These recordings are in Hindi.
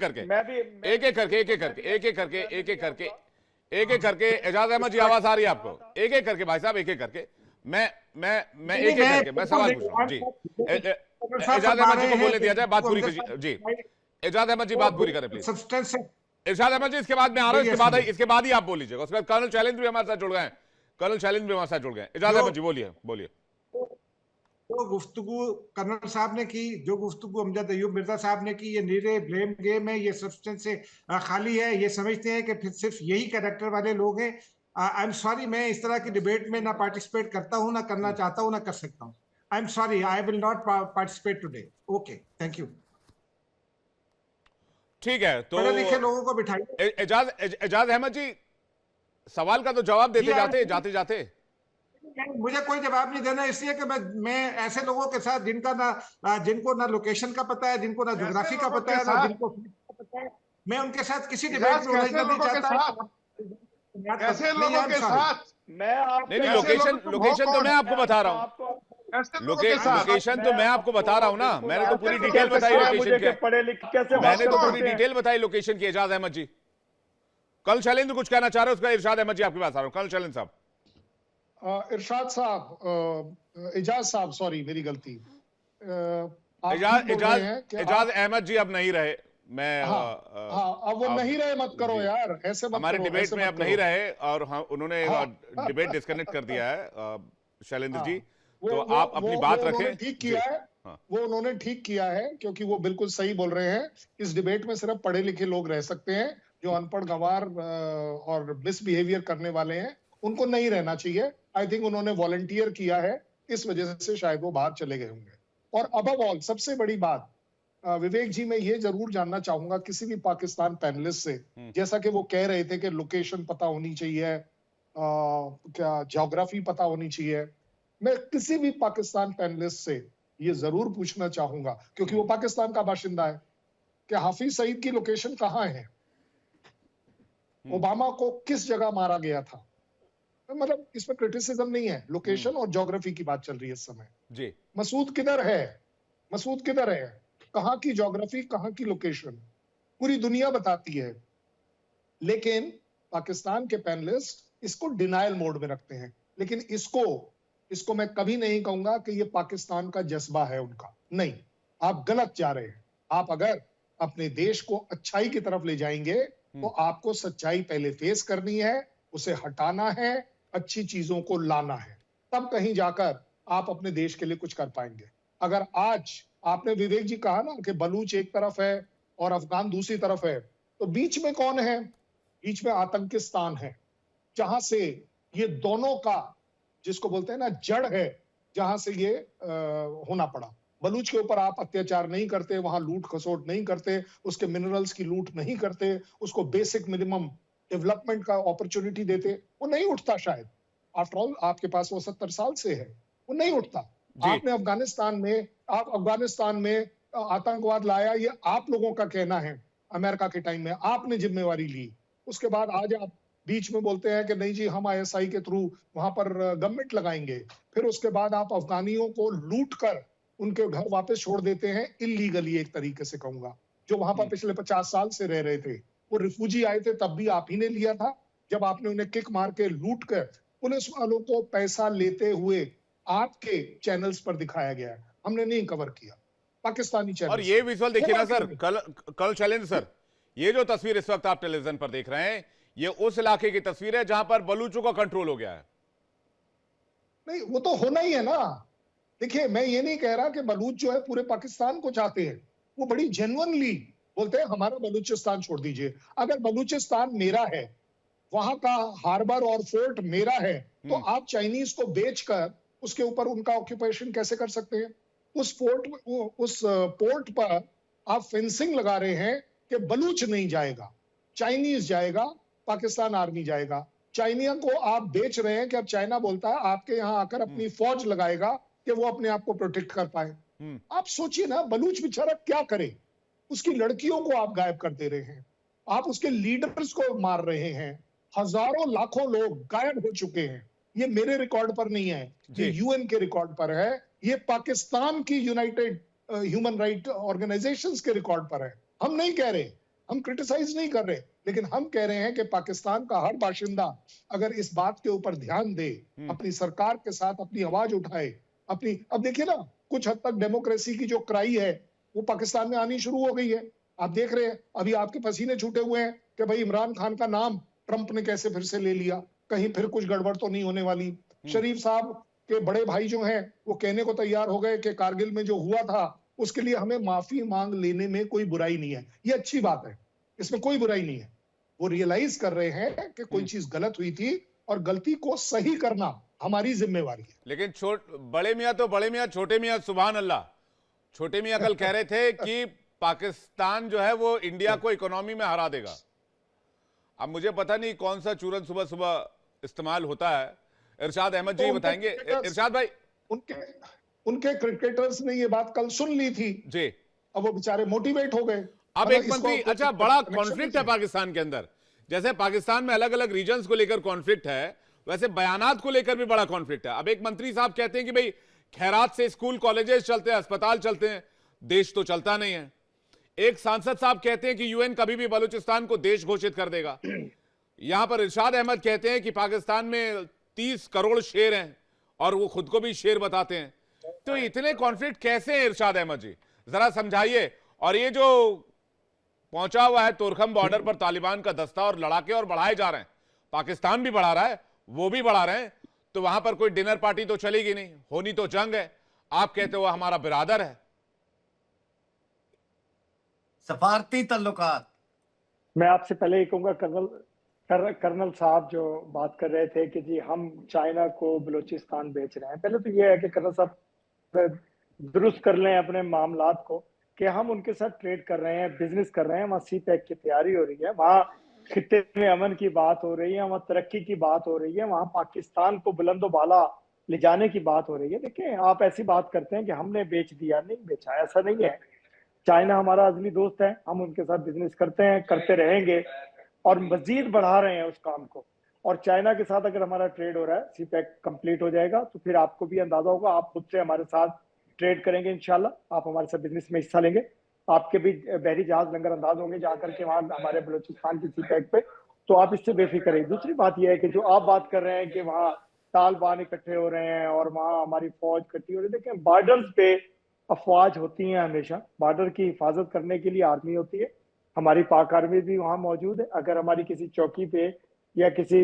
करके मैं भी एक एक करके एक एक करके एक एक करके एक एक करके एक एक करके एजाज अहमद जी आवाज आ रही है आपको? एक एक करके भाई साहब, एक एक करके मैं एक एक करके मैं सवाल पूछ रहा हूं जी। एजाज अहमद जी को बोलने दिया जाए, बात पूरी कीजिए जी। एजाज अहमद जी बात पूरी करें प्लीज। सब्सटेंस है। इरशाद अहमद जी, इसके बाद मैं आ रहा हूं, देखिए इसके बाद ही आप बोल लीजिएगा। उसके बाद कर्नल चैलेंज भी हमारे साथ जुड़ गए हैं, कर्नल चैलेंज भी हमारे साथ जुड़ गए हैं। एजाज जो अहमद जी बोलिए बोलिए। जो गुफ्तगू कर्नल साहब ने की, जो गुफ्तगू अमजद अयूब मिर्जा साहब ने की, ये नीरे ब्लेम गेम है, ये सब्सटेंस से खाली है। ये समझते हैं कि फिर सिर्फ यही कैरेक्टर वाले लोग हैं। आई एम सॉरी, मैं इस तरह की डिबेट में ना पार्टिसिपेट करता हूं, ना करना चाहता हूं, ना कर सकता हूं। I am sorry, I will not participate today. Okay, thank you. ठीक है, तो पढ़े लिखे लोगों को बिठाइए। एजाज अहमद जी, सवाल का तो जवाब जी, देते जाते जाते जाते। मुझे कोई जवाब नहीं देना, इसलिए कि मैं ऐसे लोगों के साथ जिनको ना लोकेशन का पता है, जिनको ना ज्योग्राफी का पता है, ना जिनको पता है, मैं उनके साथ किसी डिबेट में उलझना नहीं चाहता। कैसे नहीं लोगों यार, के सॉरी। साथ? मैं आप नहीं नहीं, ऐसे लोग तुम हो लोकेशन तो कौन? मैं आपको बता रहा हूं। ऐसे लोगों के साथ लोकेशन तो मैं आपको बता रहा हूं ना, मैंने तो पूरी डिटेल बताई मुझे लोकेशन के की। पढ़े लिखे कैसे बात मैंने तो कर पूरी सकते हैं? डिटेल बताई लोकेशन की। एजाज अहमद जी, कल शैलेंद्र कुछ कहना चाह रहे हो, उसका इरशाद अहमद जी आपके पास आ रहा हूं। कल शैलेंद्र साहब। इरशाद साहब, एजाज साहब, सॉरी मेरी गलती। आप एजाज ठीक बोल रहे हैं कि एजाज अहमद जी अब नहीं रहे। मैं हाँ हाँ, अब वो नहीं रहे, मत करो जी, यार, ऐसे मत हमारे करो, डिबेट ऐसे में मत अब करो। नहीं रहे, और उन्होंने हाँ डिबेट डिस्कनेक्ट कर दिया है शैलेंद्र हाँ, जी। तो आप अपनी बात उन्होंने रखें ठीक जी। किया है। हाँ वो उन्होंने ठीक किया है, क्योंकि वो बिल्कुल सही बोल रहे हैं। इस डिबेट में सिर्फ पढ़े लिखे लोग रह सकते हैं। जो अनपढ़, गंवार और मिसबिहेवियर करने वाले हैं, उनको नहीं रहना चाहिए। आई थिंक उन्होंने वॉलंटियर किया है, इस वजह से शायद वो बाहर चले गए होंगे। और अबव ऑल, सबसे बड़ी बात, विवेक जी, मैं ये जरूर जानना चाहूंगा किसी भी पाकिस्तान पैनलिस्ट से, जैसा कि वो कह रहे थे कि लोकेशन पता होनी चाहिए, क्या ज्योग्राफी पता होनी चाहिए। मैं किसी भी पाकिस्तान पैनलिस्ट से ये जरूर पूछना चाहूंगा, क्योंकि वो पाकिस्तान का बाशिंदा है, कि हाफिज सईद की लोकेशन कहाँ है, ओबामा को किस जगह मारा गया था। मतलब इसमें क्रिटिसिज्म नहीं है, लोकेशन और ज्योग्राफी की बात चल रही है इस समय। जी। मसूद किधर है? मसूद किधर है? कहाँ की ज्योग्राफी, कहाँ की लोकेशन, पूरी दुनिया बताती है। लेकिन पाकिस्तान के पैनलिस्ट इसको डिनायल मोड में रखते हैं। लेकिन इसको मैं कभी नहीं कहूंगा कि ये पाकिस्तान का जज्बा है उनका। नहीं, आप गलत जा रहे हैं। आप अगर अपने देश को अच्छाई की तरफ ले जाएंगे, तो आपको सच्चाई पहले फेस करनी है, उसे हटाना है, अच्छी चीजों को लाना है, तब कहीं जाकर आप अपने देश के लिए कुछ कर पाएंगे। अगर आज आपने, विवेक जी, कहा ना कि बलूच एक तरफ है और अफगान दूसरी तरफ है, तो बीच में कौन है? बीच में आतंकिस्तान है, जहां से ये दोनों का, जिसको बोलते हैं ना, जड़ है, जहां से ये होना पड़ा। बलूच के ऊपर आप अत्याचार नहीं करते, वहां लूट खसोट नहीं करते, उसके मिनरल्स की लूट नहीं करते, उसको बेसिक मिनिमम डेवलपमेंट का अपॉर्चुनिटी देते, वो नहीं उठता शायद। आफ्टर ऑल आपके पास वो 70 साल से है, वो नहीं उठता। आपने अफगानिस्तान में आतंकवाद लाया, ये आप लोगों का कहना है। अमेरिका के टाइम में आपने जिम्मेवारी ली। उसके बाद आज आप बीच में बोलते हैं कि नहीं जी, हम आईएसआई के थ्रू वहां पर गवर्नमेंट लगाएंगे। फिर उसके बाद आप अफगानियों को लूट कर उनके घर वापस छोड़ देते हैं, इलीगली एक तरीके से कहूंगा। जो वहां पर पिछले 50 साल से रह रहे थे, वो रिफ्यूजी आए थे, तब भी आप ही ने लिया था, जब आपने उन्हें किक मार के लूट कर पुलिस वालों को पैसा लेते हुए आपके चैनल्स पर दिखाया गया है। हमने नहीं कवर किया, पाकिस्तानी चैनल। और ये विजुअल देखिए ना सर, कल चैलेंज सर, ये जो तस्वीर इस वक्त आप टेलीविजन पर देख रहे हैं, ये उस इलाके की तस्वीर है जहां पर बलूचों का कंट्रोल हो गया है। नहीं, वो तो होना ही है ना। देखिए, मैं ये नहीं कह रहा कि बलूच जो है पूरे पाकिस्तान को चाहते हैं। वो बड़ी जेन्युइनली बोलते हैं हमारा बलूचिस्तान छोड़ दीजिए। अगर बलूचिस्तान मेरा है, वहां का हार्बर और फोर्ट मेरा है, तो आप चाइनीज को बेचकर उसके ऊपर उनका ऑक्यूपेशन कैसे कर सकते हैं? उस पोर्ट पर आप फेंसिंग लगा रहे हैं कि बलूच नहीं जाएगा, चाइनीज जाएगा, पाकिस्तान आर्मी जाएगा। चाइनिया को आप बेच रहे हैं कि अब चाइना बोलता है आपके यहां आकर अपनी फौज लगाएगा कि वो अपने आप को प्रोटेक्ट कर पाए। आप सोचिए ना, बलूच बेचारा क्या करे? उसकी लड़कियों को आप गायब कर दे रहे हैं, आप उसके लीडर्स को मार रहे हैं, हजारों लाखों लोग गायब हो चुके हैं। ये मेरे रिकॉर्ड पर नहीं है, ये यूएन के रिकॉर्ड पर है, ये पाकिस्तान की यूनाइटेड ह्यूमन राइट ऑर्गेनाइजेशंस के रिकॉर्ड पर है। हम नहीं कह रहे, हम क्रिटिसाइज नहीं कर रहे, लेकिन हम कह रहे हैं कि पाकिस्तान का हर बाशिंदा अगर इस बात के ऊपर ध्यान दे, अपनी सरकार के साथ अपनी आवाज उठाए, अपनी, अब देखिए ना, कुछ हद तक डेमोक्रेसी की जो क्राई है वो पाकिस्तान में आनी शुरू हो गई है। आप देख रहे हैं अभी आपके पसीने छूटे हुए हैं कि भाई इमरान खान का नाम ट्रंप ने कैसे फिर से ले लिया, कहीं फिर कुछ गड़बड़ तो नहीं होने वाली। शरीफ साहब के बड़े भाई जो हैं वो कहने को तैयार हो गए कि कारगिल में जो हुआ था उसके लिए हमें माफी मांग लेने में कोई बुराई नहीं है। ये अच्छी बात है, इसमें कोई बुराई नहीं है। वो रियलाइज कर रहे हैं कि कोई चीज गलत हुई थी और गलती को सही करना हमारी जिम्मेवारी है। लेकिन बड़े मियां तो बड़े मियां, छोटे मियां सुभान अल्लाह। छोटे मियां कल कह रहे थे कि पाकिस्तान जो है वो इंडिया को इकोनॉमी में हरा देगा। अब मुझे पता नहीं कौन सा चूरन सुबह सुबह इस्तेमाल होता है, इरशाद अहमद जी बताएंगे। इरशाद भाई, उनके क्रिकेटर्स ने ये बात कल सुन ली थी जी, अब वो बेचारे मोटिवेट हो गए। अब एक मंत्री, अच्छा बड़ा कॉन्फ्लिक्ट है पाकिस्तान के अंदर, जैसे पाकिस्तान में अलग अलग रीजन्स को लेकर कॉन्फ्लिक्ट है, वैसे बयानात को लेकर भी बड़ा कॉन्फ्लिक्ट है। अब एक मंत्री साहब कहते हैं कि भाई खैरात से स्कूल कॉलेजेस चलते हैं, अस्पताल चलते हैं, देश तो चलता नहीं है। एक सांसद साहब कहते हैं कि यूएन कभी भी बलूचिस्तान को देश घोषित कर देगा। यहां पर इरशाद अहमद कहते हैं कि पाकिस्तान में 30 करोड़ शेर हैं और वो खुद को भी शेर बताते हैं। तो इतने कॉन्फ्लिक्ट कैसे हैं इरशाद अहमद जी, जरा समझाइए। और ये जो पहुंचा हुआ है तोरखम बॉर्डर पर तालिबान का दस्ता और लड़ाके और बढ़ाए जा रहे हैं, पाकिस्तान भी बढ़ा रहा है, वो भी बढ़ा रहे हैं, तो वहां पर कोई डिनर पार्टी तो चलेगी नहीं, होनी तो जंग है। आप कहते हो हमारा बिरादर है। सफारती तल्लुकात। मैं आपसे पहले ही कहूंगा, कर्नल साहब जो बात कर रहे थे कि जी हम चाइना को बलूचिस्तान बेच रहे हैं, पहले तो ये है कि कर्नल साहब दुरुस्त कर लें अपने मामलात को कि हम उनके साथ ट्रेड कर रहे हैं, बिजनेस कर रहे हैं, वहाँ सी पैक की तैयारी हो रही है, वहाँ खित्ते में अमन की बात हो रही है, वहाँ तरक्की की बात हो रही है, वहाँ पाकिस्तान को बुलंदोबाला ले जाने की बात हो रही है। देखिए आप ऐसी बात करते हैं कि हमने बेच दिया, नहीं बेचा, ऐसा नहीं है। चाइना हमारा अजली दोस्त है, हम उनके साथ बिजनेस करते हैं, करते रहेंगे और मजीद बढ़ा रहे हैं उस काम को। और चाइना के साथ अगर हमारा ट्रेड हो रहा है, सी पैक कंप्लीट हो जाएगा तो फिर आपको भी अंदाजा होगा, आप खुद से हमारे साथ ट्रेड करेंगे इंशाल्लाह, आप हमारे साथ बिजनेस में हिस्सा लेंगे, आपके भी बहरी जहाज लंगर अंदाज होंगे जाकर के वहां हमारे बलूचिस्तान की सी पैक पे, तो आप इससे बेफिक्र रहिए। दूसरी बात यह है कि जो आप बात कर रहे हैं कि वहाँ तालिबान इकट्ठे हो रहे हैं और वहाँ हमारी फौज इकट्ठी हो रही है, देखिए बॉर्डर्स पे अफवाज होती हैं, हमेशा बॉर्डर की हिफाजत करने के लिए आर्मी होती है, हमारी पाक आर्मी भी वहां मौजूद है। अगर हमारी किसी चौकी पे या किसी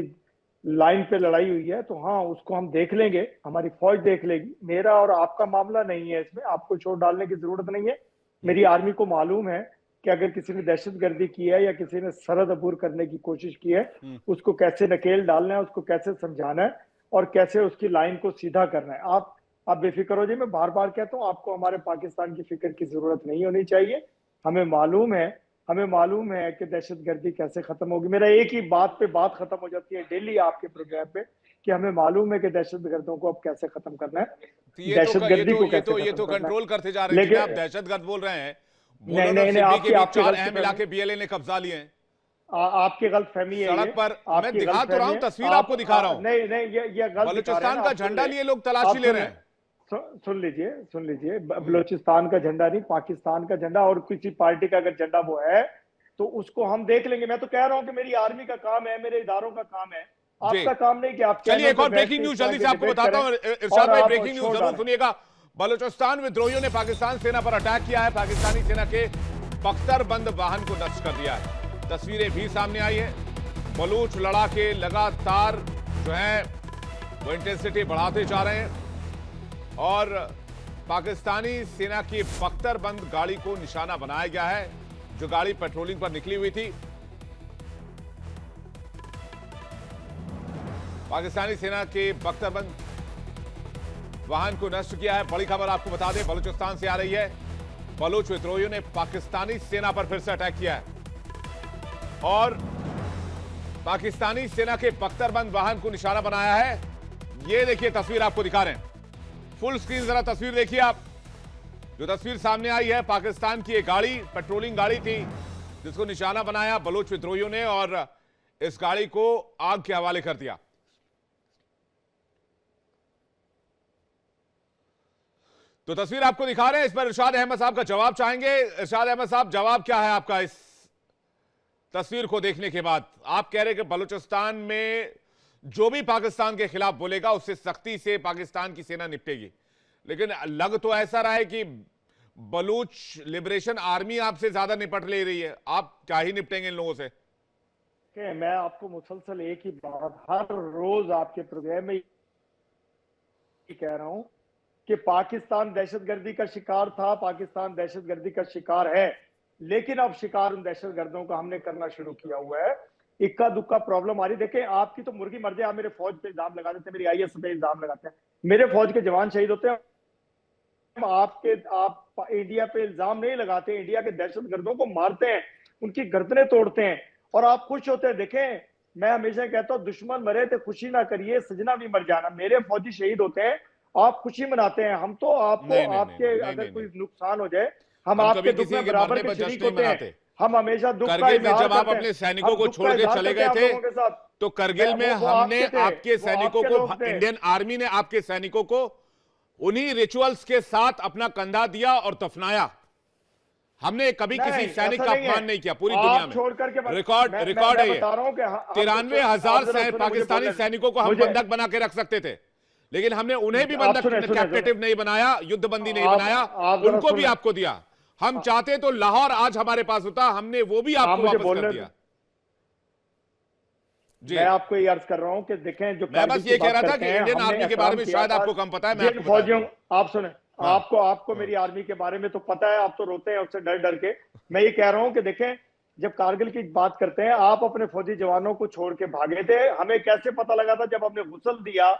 लाइन पे लड़ाई हुई है तो हाँ उसको हम देख लेंगे, हमारी फौज देख लेगी। मेरा और आपका मामला नहीं है, इसमें आपको छोड़ डालने की जरूरत नहीं है। मेरी आर्मी को मालूम है कि अगर किसी ने दहशतगर्दी की है या किसी ने सरहद अबूर करने की कोशिश की है, उसको कैसे नकेल डालना है, उसको कैसे समझाना है और कैसे उसकी लाइन को सीधा करना है। आप बेफिक्र हो जाइए। मैं बार बार कहता हूँ आपको हमारे पाकिस्तान की फिक्र की जरूरत नहीं होनी चाहिए। हमें मालूम है कि दहशतगर्दी कैसे खत्म होगी। मेरा एक ही बात पे बात खत्म हो जाती है डेली आपके प्रोग्राम पे कि हमें मालूम है कि दहशतगर्दों को अब कैसे खत्म करना है, दहशतगर्दी को कैसे ये तो कंट्रोल करते जा रहे हैं। लेकिन आप दहशतगर्द बोल रहे हैं, नहीं, आपके 4 अहम इलाके बीएलए ने कब्जा लिए हैं। आपकी गलतफहमी है। सड़क पर मैं दिखा तो रहा हूँ, तस्वीर आपको दिखा रहा हूँ। नहीं, ये गलत। बलूचिस्तान का झंडा लिए लोग तलाशी ले रहे हैं। सुन लीजिए, बलूचिस्तान का झंडा नहीं, पाकिस्तान का झंडा, और किसी पार्टी का अगर झंडा वो है तो उसको हम देख लेंगे। मैं तो कह रहा हूं कि मेरी आर्मी का काम है, मेरे इदारों का काम है, आपका काम नहीं कि आप। चलिए एक और ब्रेकिंग न्यूज जल्दी से आपको बताता हूं इरशाद भाई, ब्रेकिंग न्यूज जरूर सुनिएगा। बलूचिस्तान विद्रोहियों ने पाकिस्तान सेना पर अटैक किया है, पाकिस्तानी सेना के बख्तरबंद वाहन को नष्ट कर दिया है। तस्वीरें भी सामने आई है। बलूच लड़ाके लगातार जो है वो इंटेंसिटी बढ़ाते जा रहे हैं और पाकिस्तानी सेना की बख्तरबंद गाड़ी को निशाना बनाया गया है, जो गाड़ी पेट्रोलिंग पर निकली हुई थी। पाकिस्तानी सेना के बख्तरबंद वाहन को नष्ट किया है। बड़ी खबर आपको बता दें, बलूचिस्तान से आ रही है। बलूच विद्रोहियों ने पाकिस्तानी सेना पर फिर से अटैक किया है और पाकिस्तानी सेना के बख्तरबंद वाहन को निशाना बनाया है। ये देखिए तस्वीर आपको दिखा रहे हैं, फुल स्क्रीन जरा तस्वीर देखिए आप। जो तस्वीर सामने आई है, पाकिस्तान की एक गाड़ी, पेट्रोलिंग गाड़ी थी, जिसको निशाना बनाया बलूच विद्रोहियों ने और इस गाड़ी को आग के हवाले कर दिया। तो तस्वीर आपको दिखा रहे हैं, इस पर इरशाद अहमद साहब का जवाब चाहेंगे। इरशाद अहमद साहब, जवाब क्या है आपका इस तस्वीर को देखने के बाद आप कह रहे हैं कि बलूचिस्तान में जो भी पाकिस्तान के खिलाफ बोलेगा उससे सख्ती से पाकिस्तान की सेना निपटेगी, लेकिन लग तो ऐसा रहा है कि बलूच लिबरेशन आर्मी आपसे ज्यादा निपट ले रही है। आप क्या ही निपटेंगे इन लोगों से? मैं आपको मुसलसल एक ही बात हर रोज आपके प्रोग्राम में कह रहा हूं कि पाकिस्तान दहशतगर्दी का शिकार था, पाकिस्तान दहशतगर्दी का शिकार है, लेकिन अब शिकार उन दहशतगर्दों का हमने करना शुरू किया हुआ है। इक्का दुक्का प्रॉब्लम आ रही। देखें, आपकी तो मुर्गी मर जाए, आप मेरे फौज पे इल्जाम लगा देते हैं, मेरी आईएस पे इल्जाम लगाते हैं, मेरे फौज के जवान शहीद होते हैं। आप इंडिया पे इल्जाम नहीं लगाते, इंडिया के दहशतगर्दों को मारते हैं, उनकी गर्दनें तोड़ते हैं और आप खुश होते हैं। देखें, मैं हमेशा कहता हूं दुश्मन मरे तो खुशी ना करिए, सजना भी मर जाना। मेरे फौजी शहीद होते हैं, आप खुशी मनाते हैं, हम तो आपको आपके अगर कोई नुकसान हो जाए हम आपके दुख में बराबर के शरीक होते हैं। हम हमेशा दुख का करगिल में इजहार जब आप करते हैं। अपने सैनिकों हम को दुख छोड़ का के इजहार चले करते हैं गए आप थे, लोगों के साथ। तो करगिल में वो हमने आपके थे, आपके वो सैनिकों आपके को, लोग थे। इंडियन आर्मी ने आपके सैनिकों को उन्हीं रिचुअल्स के साथ अपना कंधा दिया और दफनाया। हमने कभी किसी सैनिक का अपमान नहीं किया पूरी दुनिया में। रिकॉर्ड है ये। 93,000 पाकिस्तानी सैनिकों को हम बंधक बना के रख सकते थे, लेकिन हमने उन्हें भी बंधक कैप्टिव नहीं बनाया, युद्धबंदी नहीं बनाया, उनको भी आपको दिया। हम चाहते तो लाहौर आज हमारे पास होता, हमने वो भी आपको वापस कर दिया। जी, मैं आपको ये अर्ज कर रहा हूं कि देखें, जो मैं बस ये कह रहा था कि इंडियन आर्मी के बारे में शायद आपको कम पता है, मैं आपको फौजियों, आप सुने, आपको मेरी आर्मी के बारे में तो पता है, आप तो रोते हैं उससे डर डर के। मैं ये कह रहा हूं कि देखें, जब कारगिल की बात करते हैं, आप अपने फौजी जवानों को छोड़ के भागे थे। हमें कैसे पता लगा था? जब हमने गुस्ल दिया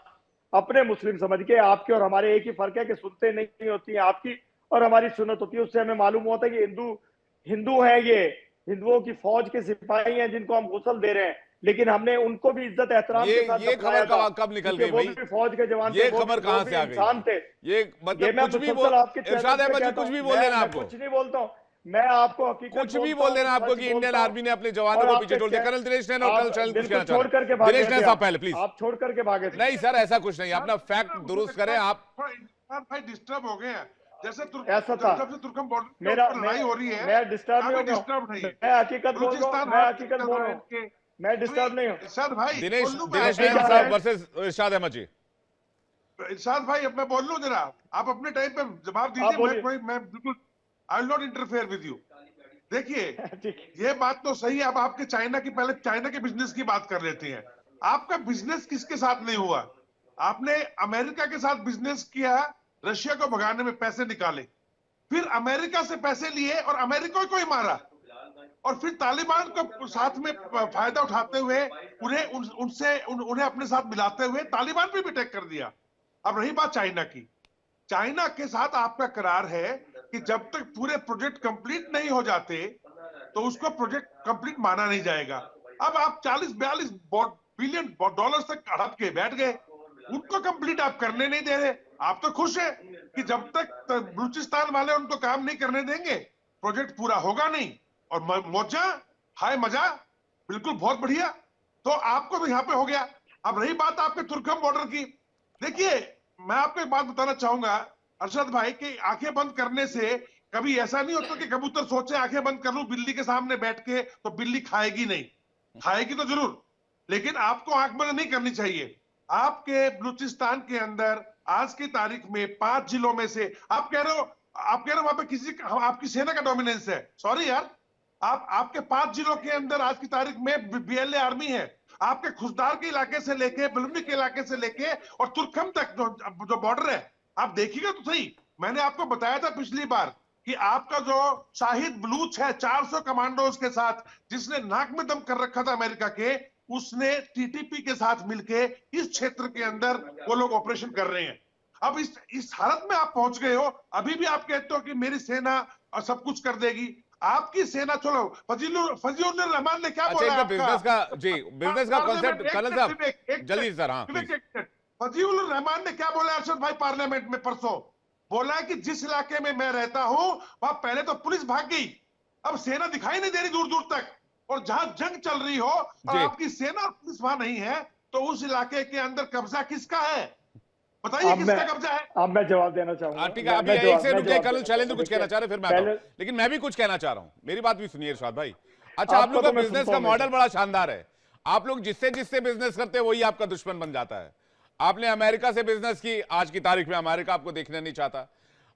अपने मुस्लिम समझ के। आपके और हमारे एक ही फर्क है कि सुनते नहीं होती है आपकी और हमारी सुन्नत होती है। उससे हमें मालूम होता है कि हिंदू है, ये हिंदुओं की फौज के सिपाही हैं जिनको हम गुस्ल दे रहे हैं, लेकिन हमने उनको भी इज्जत एहतराम के साथ ये खबर कब निकल गई भाई? फौज के जवान, ये खबर कहां से आ गई? इंसान थे ये, मतलब कुछ भी बोल, इरशाद अहमद जी कुछ भी बोल देना आपको, कुछ नहीं बोलता हूं मैं आपको, हकीकत कुछ भी बोल देना आपको कि इंडियन आर्मी ने अपने जवानों को पीछे छोड़ दिया। कर्नल दिनेश नैन और कर्नल शैल कुछ कहना छोड़ करके भागे दिनेश नैन साहब पहले प्लीज। आप छोड़ करके भागे थे। नहीं सर, ऐसा कुछ नहीं, अपना फैक्ट दुरुस्त करें आप। भाई डिस्टर्ब हो गए हैं, जैसे ऐसा था, जब से तुर्कम बॉर्डर मेरा लड़ाई हो रही है, मैं डिस्टर्ब नहीं नहीं, मैं हकीकत बोल रहा हूं, मैं हकीकत बोल रहा हूं, मैं डिस्टर्ब नहीं हूं। इरशाद भाई, दिनेश नैन साहब वर्सेस इरशाद अहमद जी। इरशाद भाई, अब मैं बोल लूं जरा, आप अपने टाइम पे जवाब दीजिए। मैं बिल्कुल I will not interfere with you. देखिए, ये बात तो सही है। अब आपके पहले चाइना के बिजनेस की बात कर लेते हैं। आपका बिजनेस किसके साथ नहीं हुआ? आपने अमेरिका के साथ बिजनेस किया, रशिया को भगाने में पैसे निकाले, फिर अमेरिका से पैसे लिए और अमेरिका को ही मारा, और फिर तालिबान को साथ में फायदा उठाते हुए उन्हें अपने साथ मिलाते हुए तालिबान पे भी अटैक कर दिया। अब रही बात चाइना की, चाइना के साथ आपका करार है कि जब तक पूरे प्रोजेक्ट कंप्लीट नहीं हो जाते तो उसको प्रोजेक्ट कंप्लीट माना नहीं जाएगा। अब आप 40-42 बिलियन डॉलर तक हड़प के बैठ गए, उनको कंप्लीट आप करने नहीं दे रहे। आप तो खुश है कि जब तक बलूचिस्तान वाले उनको काम नहीं करने देंगे प्रोजेक्ट पूरा होगा नहीं, और मौजा हाय मजा, बिल्कुल बहुत बढ़िया। तो आपको तो यहाँ पे हो गया। अब रही बात आपके तुर्कम बॉर्डर की, देखिए मैं आपको एक बात बताना चाहूंगा अरशद भाई, कि आंखें बंद करने से कभी ऐसा नहीं होता कि कबूतर सोचे आंखें बंद कर लूं बिल्ली के सामने बैठ के, तो बिल्ली खाएगी नहीं, खाएगी तो जरूर, लेकिन आपको आंख बंद नहीं करनी चाहिए। आपके बलूचिस्तान के अंदर आज की तारीख में 5 जिलों में से आप कह रहे हो वहां पे आपकी सेना का डोमिनेंस है। सॉरी यार, आपके 5 जिलों के अंदर आज की तारीख में बीएलए आर्मी है। आपके खुशदार के इलाके से लेके बलुनी के इलाके से लेके और तुर्कम तक जो बॉर्डर है, आप देखिएगा तो सही। मैंने आपको बताया था पिछली बार कि आपका जो शाहिद बलूच है 400 कमांडोज के साथ, जिसने नाक में दम कर रखा था अमेरिका के, उसने टीटीपी के साथ मिलके इस क्षेत्र के अंदर वो लोग ऑपरेशन कर रहे हैं। अब इस हालत में आप पहुंच गए हो, अभी भी आप कहते हो कि मेरी सेना सब कुछ कर देगी। आपकी सेना, चलो फजील रहमान ने क्या बोला? बिजनेस का कॉन्सेप्ट कर्नल साहब जल्दी सर। हाँ, फजील रहमान ने क्या बोला अरशद भाई पार्लियामेंट में परसों? बोला कि जिस इलाके में मैं रहता हूं वहां पहले तो पुलिस भाग गई, अब सेना दिखाई नहीं दे रही दूर दूर तक, और जहां जंग चल रही हो और आपकी सेना और पुलिस वहां नहीं है, तो उस इलाके के अंदर कब्जा किसका है? बताइए किसका कब्जा है? अब मैं जवाब देना चाहूंगा। ठीक है, अभी एक से रुके, कर्नल शैलेंद्र कुछ कहना चाह रहे, फिर मैं लेकिन मैं भी कुछ कहना चाह रहा हूं, मेरी बात भी सुनिए इरशाद भाई। अच्छा, आप आपका लोग तो का मैं बिजनेस सुनता का हूँ मॉडल हमेशा। बड़ा शानदार है। आप लोग जिससे जिससे बिजनेस करते हैं वही आपका दुश्मन बन जाता है। आपने अमेरिका से बिजनेस की, आज की तारीख में अमेरिका आपको देखना नहीं चाहता।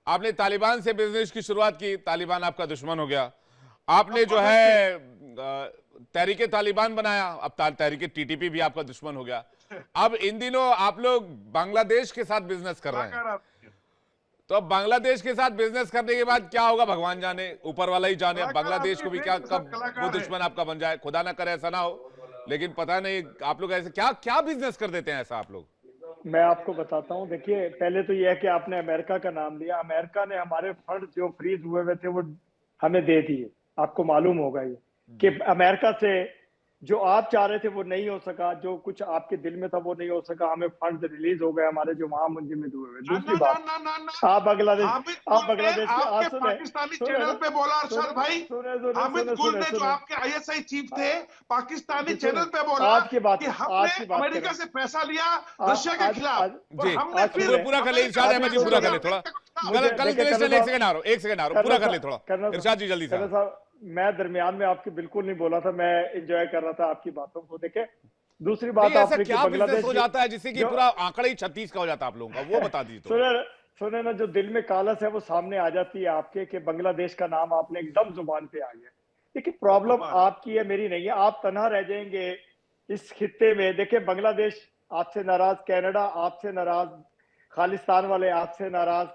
आपने तालिबान से बिजनेस की शुरुआत की, तालिबान आपका दुश्मन हो गया। आपने जो है तहरीके तालिबान बनाया, अब तहरीके टीटीपी भी आपका दुश्मन हो गया। अब इन दिनों आप लोग बांग्लादेश के साथ बिजनेस कर रहे हैं, तो अब बांग्लादेश के साथ बिजनेस करने के बाद क्या होगा भगवान जाने, ऊपर वाला ही जाने। अब बांग्लादेश को भी क्या, कब वो दुश्मन आपका बन जाए, खुदा ना करे ऐसा ना हो। लेकिन पता नहीं आप लोग ऐसे क्या क्या बिजनेस कर देते हैं ऐसा आप लोग। मैं आपको बताता हूँ, देखिए पहले तो यह है कि आपने अमेरिका का नाम लिया। अमेरिका ने हमारे फंड जो फ्रीज हुए हुए थे वो हमें दे दिए। आपको मालूम होगा ये कि अमेरिका से जो आप चाह रहे थे वो नहीं हो सका, जो कुछ आपके दिल में था वो नहीं हो सका। हमें फंड रिलीज हो गए हमारे जो महामुंजिम हुए हुए। दूसरी बात, आप बांग्लादेश, आप बांग्लादेश के आपके सुने पाकिस्तानी सुने चैनल ना, पे बोला अरशद भाई, सुने सुने हामिद सुने गुल सुने ने जो सुने आपके आईएसआई चीफ थे पाकिस्तानी सुने, चैनल पे बोला आज की बात, कि हमने आज की बात अमेरिका करें। से पैसा लिया आज रशिया के आज खिलाफ आज और जी, हमने आज फिर सुने, पूरा कर ले इरशाद अहमद जी, पूरा कर ले थोड़ा। मुझे कल देखे दिनेश कर्नल एक साहब, सेकंड आ रहा हूं, एक सेकंड आ रहा हूं, पूरा कर ले थोड़ा। इरशाद जी जल्दी से। कर्नल साहब, मैं दरमियान में आपकी बिल्कुल नहीं बोला था, मैं एंजॉय कर रहा था आपकी बातों को। देखे, दूसरी नहीं, बात ऐसा आपने कि क्या बिजनेस बांग्लादेश हो की जाता है जिससे कि जो- पूरा आंकड़ा ही 36 का हो जाता है आप लोगों का, वो बता दीजिए थोड़ा। सुने सुने ना, जो दिल में कालस है वो सामने आ जाती है आपके, कि बांग्लादेश का नाम आपने एकदम जुबान पे आ गया। देखिए, प्रॉब्लम आपकी है, मेरी नहीं है। आप तनहा रह जाएंगे इस खित्ते में। देखिए, बांग्लादेश आपसे नाराज, कनाडा आपसे नाराज, खालिस्तान वाले आपसे नाराज,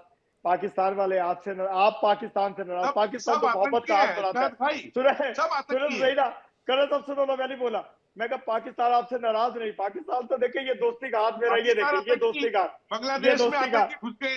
पाकिस्तान वाले आपसे नाराज, आप पाकिस्तान से नाराज। पाकिस्तान तो मोहब्बत का हाथ बढ़ाता है। सुने सुने तो सही ना, करे तब सुनो ना, मैं नहीं बोला। मैं कहा पाकिस्तान आपसे नाराज नहीं, पाकिस्तान तो देखिए ये दोस्ती का हाथ मेरा, ये देखिए ये दोस्ती का, ये बांग्लादेश में दोस्ती का, आतंकी घुस गए।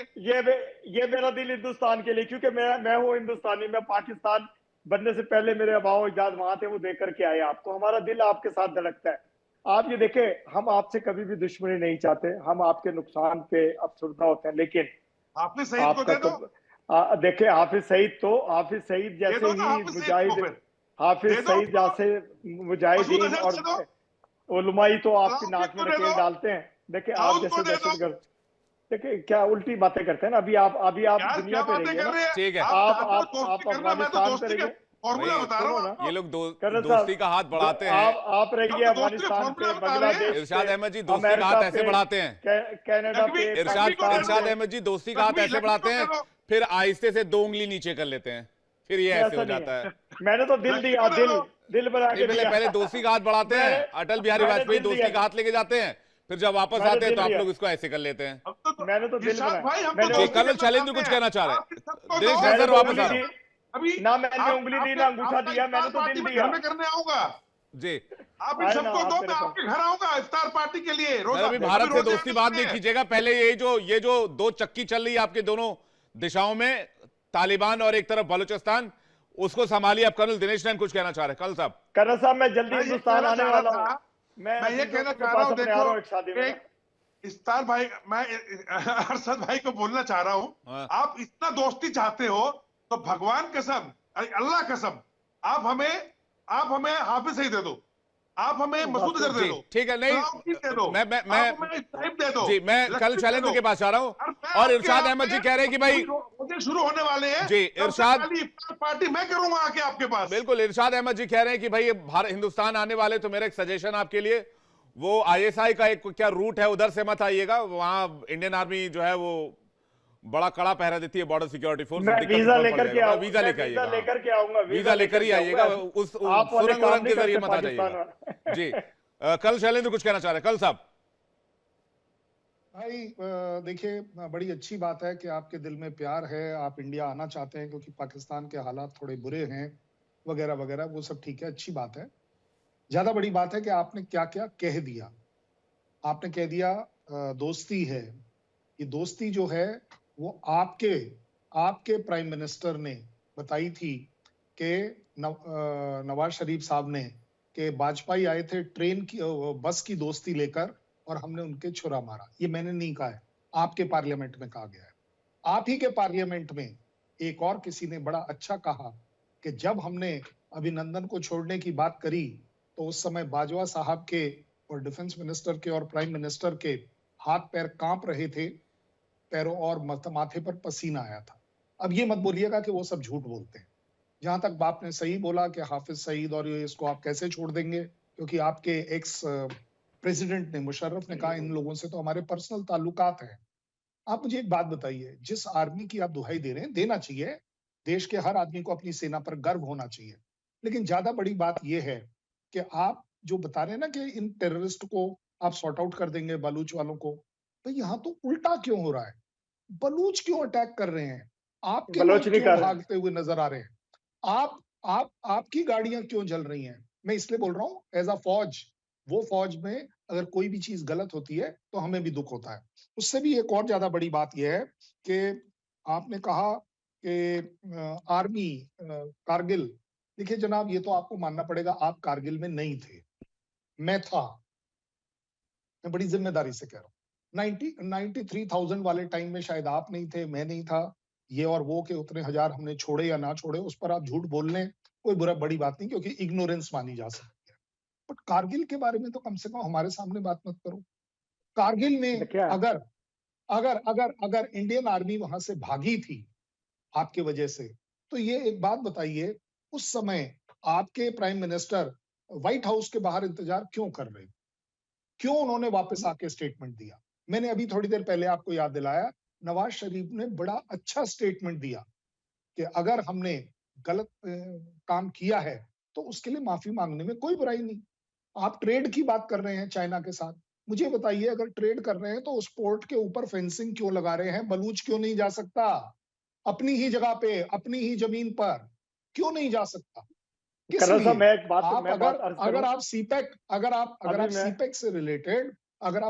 ये मेरा दिल हिंदुस्तान के लिए, क्योंकि मैं हूँ हिंदुस्तानी। मैं पाकिस्तान बनने से पहले मेरे अबाव अजदाद वहां थे, वो देख करके आए आपको। हमारा दिल आपके साथ धड़कता है। आप ये देखें, हम आपसे कभी भी दुश्मनी नहीं चाहते, हम आपके नुकसान पे अफसरदा होते हैं। लेकिन आपने सईद को आपका दे दो, तो देखिए, हाफिज सईद तो, हाफिज सईद दे जैसे दो ना ही हाफिज सईद को मुजाहिद, फिर। हाफिज दे दो सईद जैसे मसूद मुजाहिदीन अजहर और से दो, उलमाई तो आपकी सलाउद्दीन नाक में को दे नकेल दो, डालते हैं। देखिए, आप दाऊद जैसे को दे दो। दहशतगर्द, देखिए क्या उल्टी बातें करते हैं ना। अभी आप यार दुनिया क्या पे बातें रहिए कर ना, रहे हैं ठीक है। आप, चाहते हो दोस्ती आप करना, मैं तो अफगानिस्तान पे दोस्ती के रहिए। फॉर्मूला बता रहा वही, हूँ ये आपको। लोग कर्नल दोस्ती साहब, का हाथ बढ़ाते हैं। आप रहिए हम तो दोस्ती का अफगानिस्तान फॉर्मूला पे, बता रहे हैं। बांग्लादेश इरशाद पे, अहमद जी दोस्ती का अमेरिका हाथ ऐसे पे, बढ़ाते हैं। कनाडा पे, इरशाद को दे पाकिस्तान दो। पे। अहमद जी दोस्ती का हाथ ऐसे लक्ष्मी बढ़ाते को हैं, दे दो। फिर आहिस्ते से 2 उंगली नीचे कर लेते हैं, फिर ये ऐसे ऐसा हो नहीं जाता है। मैंने तो दिल लक्ष्मी दिया, को दे दो। दिल बना नहीं, के पहले दिया। पहले दोस्ती का हाथ बढ़ाते हैं। अटल बिहारी मैंने वाजपेयी दिल दोस्ती दिया। का हाथ लेके जाते हैं, फिर जब वापस मैंने आते हैं तो दिल आप दिया। लोग इसको ऐसे कर लेते हैं। मैंने तो दिल इरशाद बनाया। भाई, हम तो मैंने जी, दोस्ती कर्नल करना शैलेंद्र चाहते कुछ हैं। कहना चाह रहे आप हैं। सबको दिनेश दो। भाई सर वापस आ उंगली रहा दी, हूं। अभी ना मैंने आप- उंगली दी, आपने- ना अंगूठा आपका दिया, मैंने इफ्तार तो पार्टी दिल में दिया। घर में करने आऊंगा। जी, आप इन आए ना सबको आप दो, मेरे मैं पास। आपके घर आऊंगा इफ्तार पार्टी के लिए। सर रोजा अभी भारत से रोजे दोस्ती आने बात वाले नहीं हैं। कीजिएगा, पहले ये जो 2 चक्की चल रही है आपके दोनों दिशाओं में, तालिबान और एक तरफ बलूचिस्तान, उसको संभालिए। अब कर्नल दिनेश नैन कुछ कहना चाह रहे हैं। कर्नल साहब, कर्नल साहब, मैं जल्दी मैं ये हिंदुस्तान कहना आने चाह वाला रहा हूँ। था, मैं मैं ये अजीजों कहना के चाह रहा पास हूँ, अपने आ रहा हूँ देखो एक शादी में ना। एक इफ्तार भाई, मैं अरशद भाई को बोलना चाह रहा हूँ, हाँ। आप इतना दोस्ती चाहते हो तो भगवान कसम, अल्लाह कसम, आप हमें हाफिज सईद दे दो, आप हमें मसूद अजहर दे जी, दो, ठीक है। सलाउद्दीन दे दो, मैं आप हमें इब्राहिम दे दो, जी, मैं कल लक्ष्मी दे शैलेंद्र दो। के पास जा रहा हूं, और मैं और आपके इरशाद यहाँ अहमद जी पे कह रहे हैं कि भाई, रोजे शुरू होने वाले हैं, जी, सबसे इरशाद, पहली इफ्तार पार्टी मैं करूंगा आके आपके पास। बिल्कुल, इरशाद अहमद जी कह रहे हैं कि भाई भारत हिंदुस्तान आने वाले, तो मेरा एक सजेशन आपके लिए, वो आईएसआई का एक क्या रूट है, उधर से मत आइएगा। वहां इंडियन आर्मी जो है वो बड़ा कड़ा पहरा देती है, बॉर्डर सिक्योरिटी फोर्स। मैं वीजा लेकर के आऊंगा, वीजा लेकर आइएगा। वीजा लेकर के आऊंगा, वीजा लेकर ही आइएगा, उस आप वाले सुरंग काम उरंग के नहीं जरिए करते मत आ जाइएगा। पाकिस्तान। जी, कल शैलेंद्र कुछ कहना चाह रहे हैं। कल साहब, भाई देखिए, बड़ी अच्छी बात है कि आपके दिल में प्यार है, आप इंडिया आना चाहते हैं क्योंकि पाकिस्तान के हालात थोड़े बुरे हैं वगैरह वगैरह, वो सब ठीक है, अच्छी बात है। ज्यादा बड़ी बात है कि आपने क्या क्या कह दिया। आपने कह दिया दोस्ती है। ये दोस्ती जो है वो आपके प्राइम मिनिस्टर ने बताई थी कि नवाज शरीफ साहब ने, कि वाजपेयी आए थे ट्रेन की बस की दोस्ती लेकर और हमने उनके छुरा मारा। ये मैंने नहीं कहा है, आपके पार्लियामेंट में कहा गया है। आप ही के पार्लियामेंट में एक और किसी ने बड़ा अच्छा कहा कि जब हमने अभिनंदन को छोड़ने की बात करी तो उस समय बाजवा साहब के और डिफेंस मिनिस्टर के और प्राइम मिनिस्टर के हाथ पैर कांप रहे थे, पैरों और माथे पर पसीना आया था। अब ये मत बोलिएगा कि वो सब झूठ बोलते हैं। जहां तक बाप ने सही बोला कि हाफिज सईद और ये इसको आप कैसे छोड़ देंगे, क्योंकि आपके एक्स प्रेसिडेंट ने, मुशर्रफ ने कहा इन लोगों से तो हमारे पर्सनल ताल्लुकात हैं। आप मुझे एक बात बताइए, जिस आर्मी की आप दुहाई दे रहे हैं, देना चाहिए, देश के हर आदमी को अपनी सेना पर गर्व होना चाहिए, लेकिन ज्यादा बड़ी बात यह है कि आप जो बता रहे हैं ना कि इन टेररिस्ट को आप सॉर्ट आउट कर देंगे, बलूच वालों को, तो यहाँ तो उल्टा क्यों हो रहा है? बलूच क्यों अटैक कर रहे हैं? आपके लोग बलोच नहीं क्यों कर रहे। भागते हुए नजर आ रहे हैं? आपकी गाड़ियां क्यों जल रही हैं? मैं इसलिए बोल रहा हूँ, एज अ फौज, वो फौज में अगर कोई भी चीज गलत होती है तो हमें भी दुख होता है। उससे भी एक और ज्यादा बड़ी बात यह है कि आपने कहा कि आर्मी कारगिल, देखिए जनाब, ये तो आपको मानना पड़ेगा, आप कारगिल में नहीं थे, मैं था, मैं बड़ी जिम्मेदारी से कह रहा हूँ। 93,000 वाले टाइम में शायद आप नहीं थे, मैं नहीं था, ये और वो के उतने हजार हमने छोड़े या ना छोड़े, उस पर आप झूठ बोल लें, कोई बड़ी बात नहीं, क्योंकि इग्नोरेंस मानी जा सकती है। बट कारगिल के बारे में तो कम से कम हमारे सामने बात मत करो। कारगिल में देखिए, अगर अगर अगर अगर इंडियन आर्मी वहां से भागी थी आपके वजह से, तो ये एक बात बताइए, उस समय आपके प्राइम मिनिस्टर व्हाइट हाउस के बाहर इंतजार क्यों कर रहे? क्यों उन्होंने वापस आके स्टेटमेंट दिया? मैंने अभी थोड़ी देर पहले आपको याद दिलाया, नवाज शरीफ ने बड़ा अच्छा स्टेटमेंट दिया कि अगर हमने गलत काम किया है तो उसके लिए माफी मांगने में कोई बुराई नहीं। आप ट्रेड की बात कर रहे हैं चाइना के साथ, मुझे बताइए, अगर ट्रेड कर रहे हैं तो उस पोर्ट के ऊपर फेंसिंग क्यों लगा रहे हैं? बलूच क्यों नहीं जा सकता? अपनी ही जगह पे, अपनी ही जमीन पर क्यों नहीं जा सकता? किस कर्नल लिए? साहब, मैं एक बात आप मैं बात अर्ज अगर करूं। आप सीपेक अगर आप अभी मैं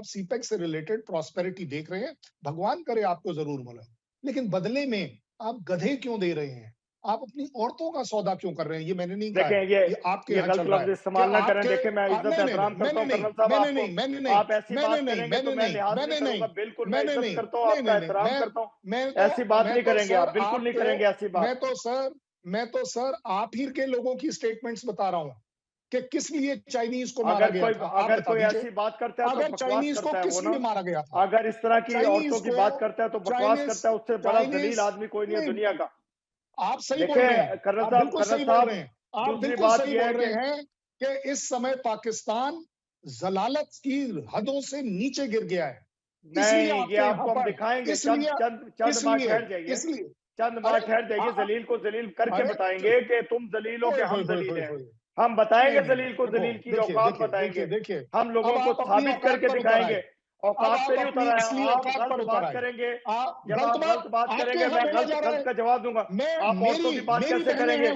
सीपेक से रिलेटेड प्रॉस्पेरिटी देख रहे हैं, भगवान करे आपको जरूर मिले, लेकिन बदले में आप गधे क्यों दे रहे हैं? आप अपनी औरतों का सौदा क्यों कर रहे हैं? ये मैंने नहीं कहा देखें, है, ये आपके ये यहाँ गलत चल रहा लफ्ज है। इस्तेमाल ना करें। देखें, मैं इज्जत नहीं, एहतराम करता हूँ कर्नल साहब, आप ऐसी बात करेंगे तो मैं लिहाज नहीं करूंगा। बिल्कुल, मैं इज्जत करता हूँ, आपका एहतराम करता हूँ, ऐसी बात नहीं करेंगे आप, बिल्कुल नहीं करेंगे ऐसी बात। मैं तो सर आप ही के लोगों की स्टेटमेंट्स बता रहा हूँ कि किस लिए चाइनीज को मारा गया था। अगर कोई ऐसी बात करता है तो अगर बकवास चाइनीज को करता है किस वो लिए ना। मारा गया था? अगर इस तरह की औरतों की बात करता है तो बकवास करता है, उससे बड़ा जलील आदमी कोई नहीं है दुनिया का। आप सही बोल रहे हैं, कर्नल आप साहब, बिल्कुल सही बोल रहे हैं, आप दूसरी बिल्कुल बात सही यह बोल है रहे हैं कि इस समय पाकिस्तान जलालत की हदों से नीचे गिर गया है। नहीं, ये आपको हम दिखाएंगे, चंद माह ठहर जाइए, इसलिए चंद माह ठहर जाइए, जलील को जलील करके बताएंगे कि तुम जलील हो कि हम जलील हैं। हम बताएंगे जलील को जलील की औकात बताएंगे, हम लोगों को साबित करके दिखाएंगे। औकात पे नहीं उतर आया, आप गलत बात करेंगे, जब आप गलत बात करेंगे मैं गलत का जवाब दूंगा। आप औरतों की बात कैसे करेंगे?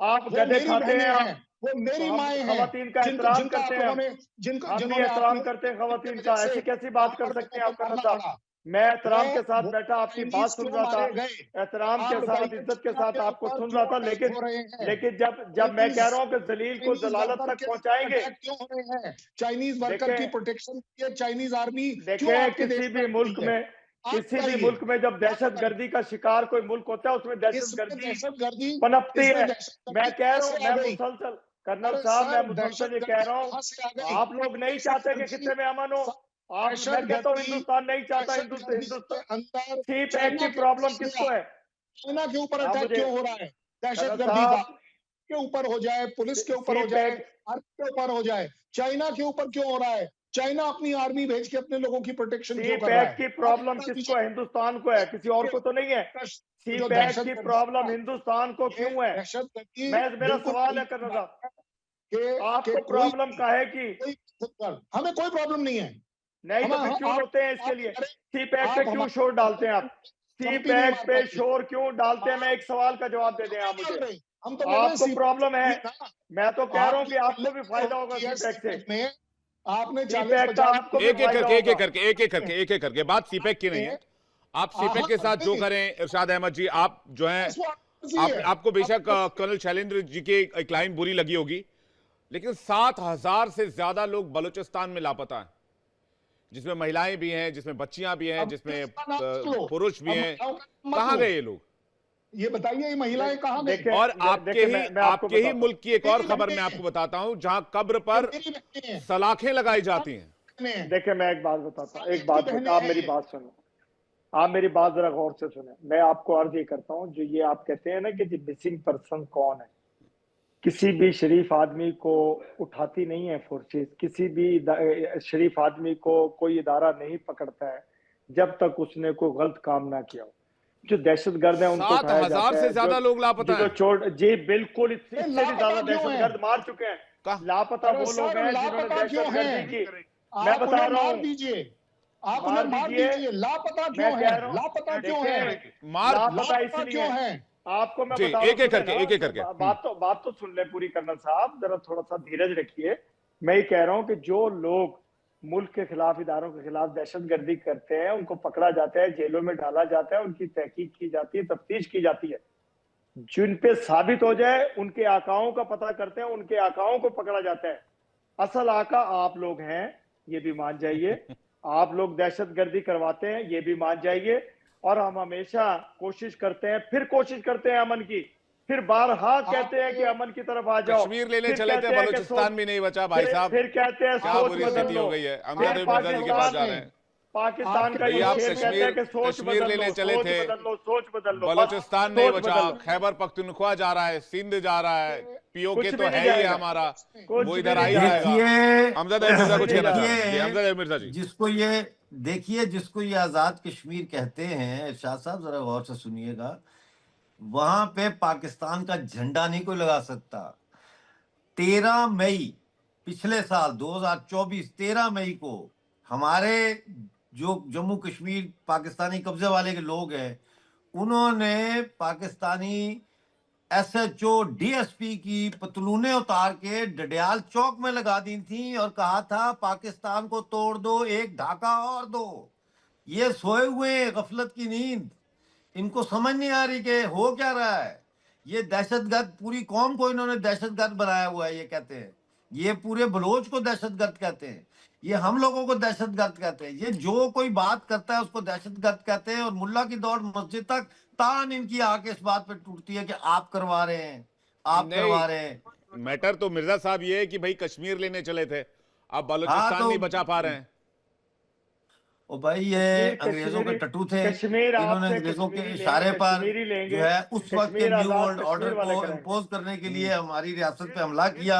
आप गधे खाते हैं, आप वो मेरी माएँ हैं, खवातीन का एहतराम करते हैं, हम भी एहतराम करते हैं खवातीन का। ऐसी कैसी बात कर सकते हैं आप कर्नल साहब? मैं एहतराम के साथ बैठा आपकी बात सुन रहा था, एहतराम के साथ, इज्जत के साथ आपको सुन रहा था, लेकिन जब मैं कह रहा हूँ कि जलील को जलालत तक पहुंचाएंगे, क्यों हो रहे हैं? चाइनीज वर्कर की प्रोटेक्शन के लिए चाइनीज आर्मी देखिए, किसी भी मुल्क में जब दहशतगर्दी का शिकार कोई मुल्क होता है उसमें दहशतगर्दी पनपती है। मैं कह रहा हूँ, मैं मुसलसल कर्नल साहब, मैं मुसलसल ये कह रहा हूँ, आप लोग नहीं चाहते कि खित्ते में अमन हो। मैं कहता हूँ हिंदुस्तान नहीं चाहता, हिंदुस्तान सी पैक की प्रॉब्लम किसको है? चाइना के ऊपर अटैक क्यों हो रहा है? दहशतगर्दी का के ऊपर हो जाए, पुलिस के ऊपर हो जाए, आर्मी के ऊपर हो जाए, चाइना के ऊपर क्यों हो रहा है? चाइना अपनी आर्मी भेज के अपने लोगों की प्रोटेक्शन क्यों कर रहा है? की प्रॉब्लम किसको है? हिंदुस्तान को है, किसी और को तो नहीं है। सी पैक की प्रॉब्लम हिंदुस्तान को क्यों है? मेरा सवाल है कर्नल साहब, आपको प्रॉब्लम का है कि हमें कोई प्रॉब्लम नहीं है। नहीं तो फिर क्यों रोते हैं इसके लिए? सी पैक पे क्यों शोर डालते हैं आप? सी पैक पे शोर क्यों डालते हैं? मैं एक सवाल का जवाब दे दें आप मुझे। आपको प्रॉब्लम है, मैं तो कह रहा हूँ कि आपको भी फायदा होगा सी पैक से। आपने एक एक करके बात सीपैक की नहीं है। आप सीपैक के साथ जो करें इरशाद अहमद जी, आप जो है आपको बेशक कर्नल शैलेंद्र जी की एक लाइन बुरी लगी होगी, लेकिन 7,000 से ज्यादा लोग बलूचिस्तान में लापता हैं, जिसमें महिलाएं भी हैं, जिसमें बच्चियां भी हैं, जिसमें पुरुष भी हैं। कहां गए ये लोग? ये बताइए, ये महिलाएं कहां गई? और आपके ही मुल्क की एक और खबर मैं आपको बताता हूं, जहां कब्र पर सलाखें लगाई जाती हैं। देखिए, मैं एक बात बताता हूं, आप मेरी बात सुनो। आप मेरी बात जरा गौर से सुने। मैं आपको अर्ज ये करता हूँ, जो ये आप कहते हैं ना कि जी मिसिंग पर्सन कौन है, किसी भी शरीफ आदमी को उठाती नहीं है फोर्सेस, किसी भी शरीफ आदमी को कोई इदारा नहीं पकड़ता है जब तक उसने कोई गलत काम ना किया हो। जो दहशतगर्द है उनको उठाया जाता 7,000 है, से ज्यादा लोग लापता हैं। चोट जी बिल्कुल, इससे भी लापता ज्यादा क्यों हैं? दहशतगर्द मार चुके हैं। लापता वो लोग हैं जिन्होंने लापता क्यों दहशतगर्दी हैं? की। मैं बता रहा हूँ, दीजिए, आप उन्हें मार दीजिए। लापता क्यों मैं कह है? रहा हूं, लापता क्यों है? लापता लापता इसलिए क्यों है। है? आपको मैं जी, बता रहा हूं, एक-एक सुने करके, ना, एक-एक करके। बात तो सुन ले पूरी कर्नल साहब, जरा थोड़ा सा धीरज रखिए। मैं ये कह रहा हूं कि जो लोग मुल्क के खिलाफ, इदारों के खिलाफ दहशतगर्दी करते हैं, उनको पकड़ा जाता है, जेलों में डाला जाता है, उनकी तहकीक की जाती है, तफ्तीश की जाती है। जिन पे साबित हो जाए उनके आकाओं का पता करते हैं, उनके आकाओं को पकड़ा जाता है। असल आका आप लोग हैं, ये भी मान जाइए। आप लोग दहशतगर्दी करवाते हैं, ये भी मान जाइए। और हम हमेशा कोशिश करते हैं, फिर कोशिश करते हैं अमन की, फिर बारहा कहते हैं कि अमन की तरफ आ जाओ। कश्मीर लेने फिर चले कहते थे, हैं कि बलूचिस्तान भी नहीं बचा भाई साहब। फिर कहते हैं क्या सोच बुरी बदल स्थिति लो। हो गई है। फिर अमजद अली मिर्जा जी के पास जा रहे हैं। पाकिस्तान का भाई ये आप शेर कहता है कि सोच कश्मीर बदल लेने लो, चले सोच थे, बदल लो, सोच बदल लो, बलूचिस्तान बस नहीं सोच बचा, बदल लो। खैबर पख्तूनख्वा जा रहा है, सिंध जा रहा है, पीओके कुछ तो भी नहीं है ही है जाएगा। हमारा, कुछ वो भी इधर आ नहीं ही जाएगा। जाएगा। देखिए अमजद अली मिर्जा कुछ कहना चाह रहे हैं। जी, देखिए अमजद अली मिर्जा जी। जिसको ये आजाद कश्मीर कहते हैं, इरशाद साहब जरा गौर से सुनिएगा, वहां पे पाकिस्तान का झंडा नहीं कोई लगा सकता। 13 मई पिछले साल 2024 13 मई को हमारे जो जम्मू कश्मीर पाकिस्तानी कब्जे वाले के लोग हैं, उन्होंने पाकिस्तानी एसएचओ डीएसपी की पतलूने उतार के डडियाल चौक में लगा दी थी और कहा था पाकिस्तान को तोड़ दो, एक ढाका और दो। ये सोए हुए गफलत की नींद, इनको समझ नहीं आ रही कि हो क्या रहा है। ये दहशतगर्द, पूरी कौम को इन्होंने दहशतगर्द बनाया हुआ है। ये कहते हैं, ये पूरे बलोच को दहशतगर्द कहते हैं, ये हम लोगों को दहशतगर्द कहते हैं। ये जो कोई बात करता है उसको दहशतगर्द कहते हैं। और मुल्ला की दौड़ मस्जिद तक तान इनकी आके इस बात पे टूटती है कि आप करवा रहे हैं, आप करवा रहे हैं। मैटर तो मिर्जा साहब ये है कि भाई कश्मीर लेने चले थे, आप बलूचिस्तान तो नहीं बचा पा रहे हैं। ओ भाई ये अंग्रेजों के टट्टू थे, इन्होंने अंग्रेजों के इशारे पर जो है उस वक्त के न्यू वर्ल्ड ऑर्डर को इम्पोज करने के लिए हमारी रियासत पे हमला किया।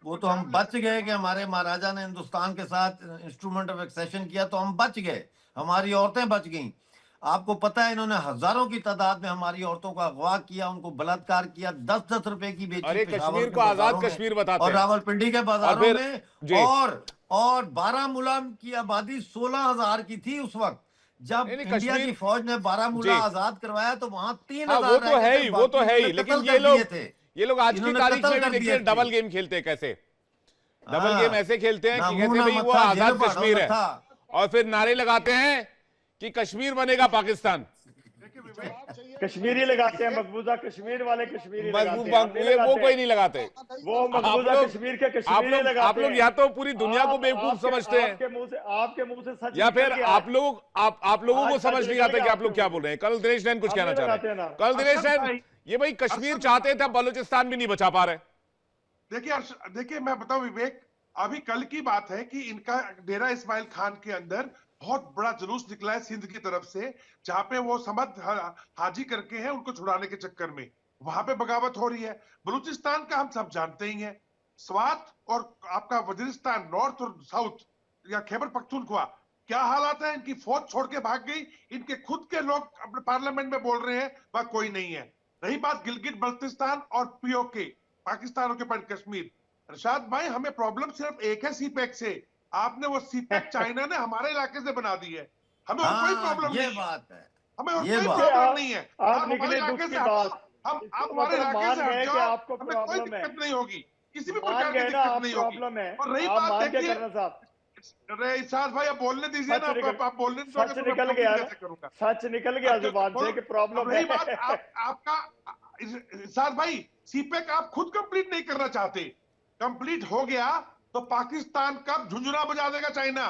वो तो हम बच गए कि हमारे महाराजा ने हिंदुस्तान के साथ इंस्ट्रूमेंट ऑफ एक्सेशन किया, तो हम बच गए, हमारी औरतें बच गईं। आपको पता है इन्होंने हजारों की तादाद में हमारी औरतों का अगवा किया, उनको बलात्कार किया, 10-10 रुपए की बेची। अरे कश्मीर को आजाद कश्मीर बताते और हैं, रावलपिंडी के बाजारों में। जी। और बारामूला की आबादी 16,000 की थी उस वक्त जब नहीं, इंडिया कश्मीर की फौज ने बारामूला जी। आजाद करवाया, तो वहां 3,000 हाँ, वो तो है ही, वो तो है ही। लेकिन ये लोग आज की इन्होंने तारीख कत्ल में भी कर देखिए दिए डबल थे। गेम खेलते हैं कैसे। डबल हाँ। गेम ऐसे खेलते हैं कि कहते हैं नामूना भाई वो मत्था, आजाद जेब कश्मीर है, मत्था। और फिर नारे लगाते हैं कि कश्मीर बनेगा पाकिस्तान। कश्मीरी लगाते हैं, मकबूजा कश्मीर वाले कश्मीरी लगाते हैं, हम नहीं ये वो लगाते। कोई नहीं लगाते। वो मकबूजा कश्मीर के कश्मीरी लगाते आप लोग हैं। या तो पूरी दुनिया को बेवकूफ समझते हैं, आपके मुंह से सच या फिर निकल गया है। आप लोगों को आज समझ सच नहीं निकल आता कि गया आप लोग क्या बोल रहे हैं। कल दिनेश नैन कुछ हम कहना नहीं चाह लगाते रहे हैं। ना। कल दिनेश अरशद नैन भाई, ये भाई कश्मीर अरशद चाहते थे, बलूचिस्तान भी नहीं बचा पा रहे। देखिए मैं बताऊं विवेक, अभी कल की बात है कि इनका डेरा इस्माइल खान के अंदर बहुत बड़ा जुलूस निकला है सिंध की तरफ से, जहां पे वो समद हाजी करके हैं, उनको छुड़ाने के चक्कर में वहां पे बगावत हो रही है। बलूचिस्तान का हम सब जानते ही हैं, स्वात और आपका वजीरिस्तान नॉर्थ और साउथ या खैबर पख्तूनख्वा, क्या हालात है। इनकी फौज छोड़ के भाग गई, इनके खुद के लोग अपने पार्लियामेंट में बोल रहे हैं वह कोई नहीं है। रही बात गिलगित बल्तिस्तान और पीओके, पाकिस्तान ऑक्यूपाइड कश्मीर, इरशाद भाई हमें प्रॉब्लम सिर्फ एक है सीपैक से। आपने वो सीपैक चाइना ने हमारे इलाके से बना दी है, हमें और कोई प्रॉब्लम ये नहीं है, बात है, हमें और ये कोई बात। प्रॉब्लम नहीं है। आप हमारे निकले इलाके दुख से की हटाओ, बात। हम इसका आप हमारे मतलब इलाके मान से गए हट कि जाओ, आपको हमें कोई प्रॉब्लम है। दिक्कत नहीं होगी, किसी भी मान प्रकार की गए ना दिक्कत आप नहीं होगी। प्रॉब्लम है। और रही आप बात मान के देखिए, करना साहब, अरे इरशाद भाई आप बोलने दीजिए ना, आप बोलने दीजिए, सच तो मैं निकल गया, कैसे करूंगा। सच निकल गया जुबान से कि प्रॉब्लम है। रही बात आपका इरशाद भाई, सीपैक आप खुद कंप्लीट नहीं करना चाहते, कंप्लीट हो गया तो पाकिस्तान का झुंझुना बजा देगा चाइना।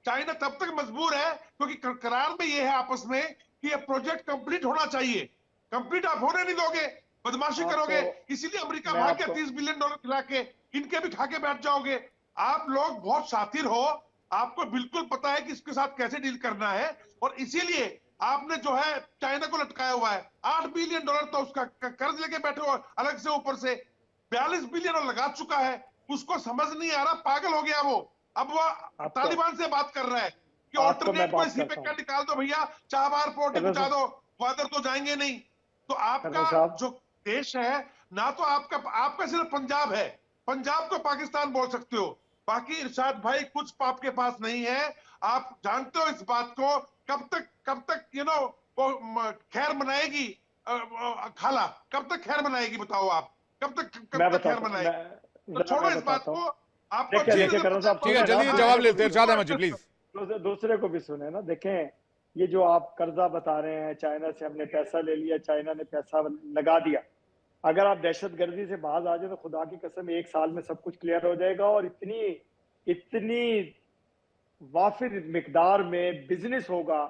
चाइना तब तक मजबूर है क्योंकि करार में ये है आपस में कि ये प्रोजेक्ट कंप्लीट होना चाहिए। कंप्लीट आप होने नहीं दोगे, बदमाशी करोगे, इसीलिए अमेरिका भाग के $30 बिलियन खिला के इनके भी खा के बैठ जाओगे। आप लोग बहुत शातिर हो, आपको बिल्कुल पता है कि इसके साथ कैसे डील करना है, और इसीलिए आपने जो है चाइना को लटकाया हुआ है। $8 बिलियन तो उसका कर्ज लेके बैठे हो अलग से, ऊपर से 42 बिलियन लगा चुका है। उसको समझ नहीं आ रहा, पागल हो गया वो। अब वो तालिबान से बात कर रहा है कि ऑल्टरनेट कोई सीपीके निकाल दो भैया, चाबार पोर्ट पहुंचा दो, वादर तो जाएंगे नहीं। तो आपका जो देश है ना, तो आपका सिर्फ पंजाब है, पंजाब को पाकिस्तान बोल सकते हो, बाकी इरशाद भाई कुछ पाप के पास नहीं है। आप जानते हो इस बात को। कब तक वो खैर मनाएगी खाला, कब तक खैर मनाएगी बताओ आप, कब तक खैर मनाएगी? तो छोड़ो इस बात को। आपको ठीक है, चलिए जवाब लेते हैं इरशाद अहमद जी प्लीज। दूसरे को भी सुने ना। देखें, ये जो आप कर्जा बता रहे हैं, चाइना से हमने पैसा ले लिया, चाइना ने पैसा लगा दिया, अगर आप दहशतगर्दी से बाहर आ जाए तो खुदा की कसम 1 साल में सब कुछ क्लियर हो जाएगा और इतनी वाफिर मिकदार में बिजनेस होगा,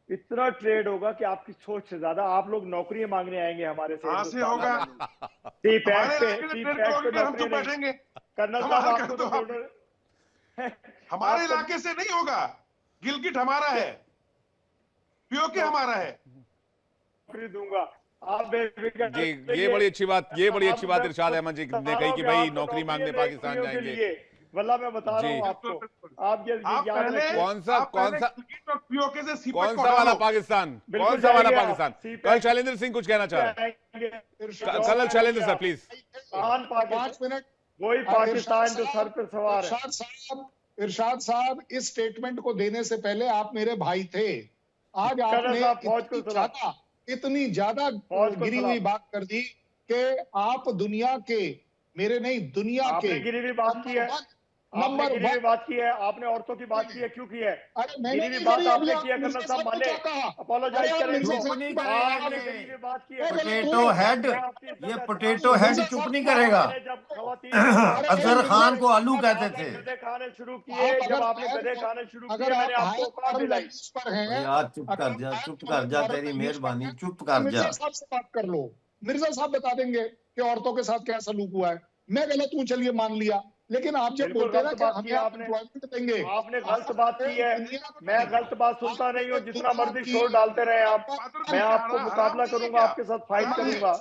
इतना ट्रेड होगा कि आपकी सोच से ज्यादा आप लोग नौकरियां मांगने आएंगे हमारे से। कहां से होगा? कर्नल साहब आपको तो हमारे इलाके से नहीं होगा। गिलगिट हमारा है, पीओके हमारा है। दूंगा आप जी, ये बड़ी अच्छी बात इरशाद अहमद जी ने कही कि भाई नौकरी मांगने पाकिस्तान जाएंगे। वल्ला मैं बता रहा हूँ आपको, आप पहले कौन सा वाला पाकिस्तान, कौन सा वाला पाकिस्तान? कल शैलेंद्र सिंह कुछ कहना चाह रहे हैं, कल शैलेंद्र सर प्लीज। 5 मिनट। वही पाकिस्तान जो सर पर सवार है। इरशाद साहब, इस स्टेटमेंट को देने से पहले आप मेरे भाई थे। आज आपने इतनी ज्यादा गिरी हुई बात कर दी कि आप दुनिया के, मेरे नहीं दुनिया के गिरी हुई बात की है, नंबर 1 बात की है आपने, औरतों की बात की है, क्यों की है? अरे मैंने गिरी हुई बात आपने किया, कर्नल साहब माने, अपोलोजाइज करें। पोटैटो हेड, ये पोटैटो हेड चुप नहीं करेगा। अजहर खान को आलू कहते थे। गधे खाने शुरू किए, जब आपने गधे खाने शुरू किए मैंने आपको कहा दिलाई। यार चुप कर जा, तेरी मेहरबानी चुप कर जा। मिर्जा साहब से बात कर लो, मिर्जा साहब बता देंगे कि औरतों के साथ क्या सलूक हुआ है। मैं गलत हूँ, चलिए मान लिया, लेकिन आप जब बोलते ना कि हमें आप एम्प्लॉयमेंट देंगे, आपने गलत बात की है। मैं गलत बात सुनता नहीं हूँ, जितना मर्जी शोर डालते रहे आप, मैं आपको मुकाबला करूंगा, आपके साथ फाइट करूंगा।